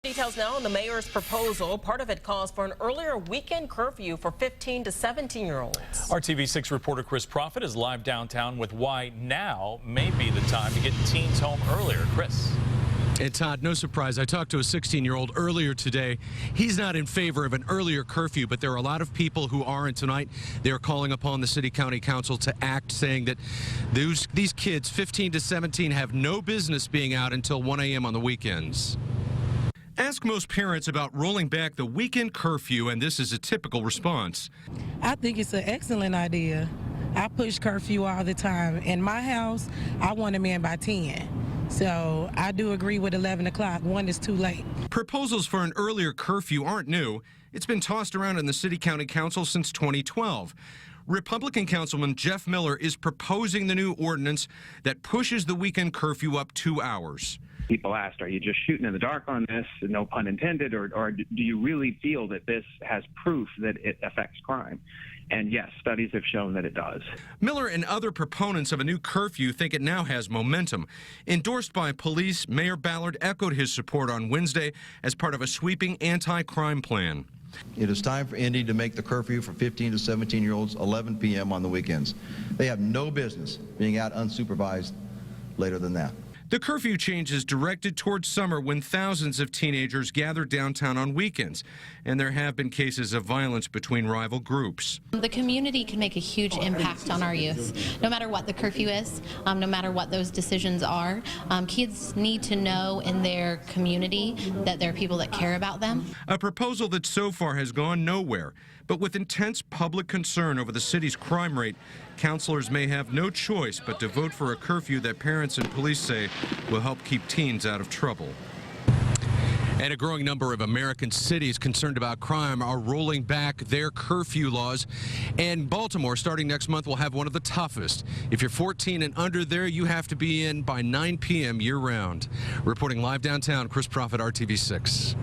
Details now on the mayor's proposal. Part of it calls for an earlier weekend curfew for 15 to 17-year-olds. Our TV6 reporter Chris Prophet is live downtown with why now may be the time to get teens home earlier. Chris. And Todd, no surprise, I talked to a 16-year-old earlier today. He's not in favor of an earlier curfew, but there are a lot of people who are, and tonight they are calling upon the City County Council to act, saying that these kids, 15 to 17, have no business being out until 1 a.m. on the weekends. Ask most parents about rolling back the weekend curfew, and this is a typical response. I think it's an excellent idea. I push curfew all the time. In my house, I want them in by 10. So I do agree with 11 o'clock. 1 is too late. Proposals for an earlier curfew aren't new. It's been tossed around in the City County Council since 2012. Republican Councilman Jeff Miller is proposing the new ordinance that pushes the weekend curfew up 2 hours. People asked, are you just shooting in the dark on this, no pun intended, or do you really feel that this has proof that it affects crime? And yes, studies have shown that it does. Miller and other proponents of a new curfew think it now has momentum. Endorsed by police, Mayor Ballard echoed his support on Wednesday as part of a sweeping anti-crime plan. It is time for Indy to make the curfew for 15 to 17-year-olds 11 p.m. on the weekends. They have no business being out unsupervised later than that. The curfew change is directed towards summer when thousands of teenagers gather downtown on weekends, and there have been cases of violence between rival groups. The community can make a huge impact on our youth, no matter what the curfew is, no matter what those decisions are. Kids need to know in their community that there are people that care about them. A proposal that so far has gone nowhere, but with intense public concern over the city's crime rate, councilors may have no choice but to vote for a curfew that parents and police say will help keep teens out of trouble. And a growing number of American cities concerned about crime are rolling back their curfew laws. And Baltimore, starting next month, will have one of the toughest. If you're 14 and under there, you have to be in by 9 p.m. year-round. Reporting live downtown, Chris Prophet, RTV6.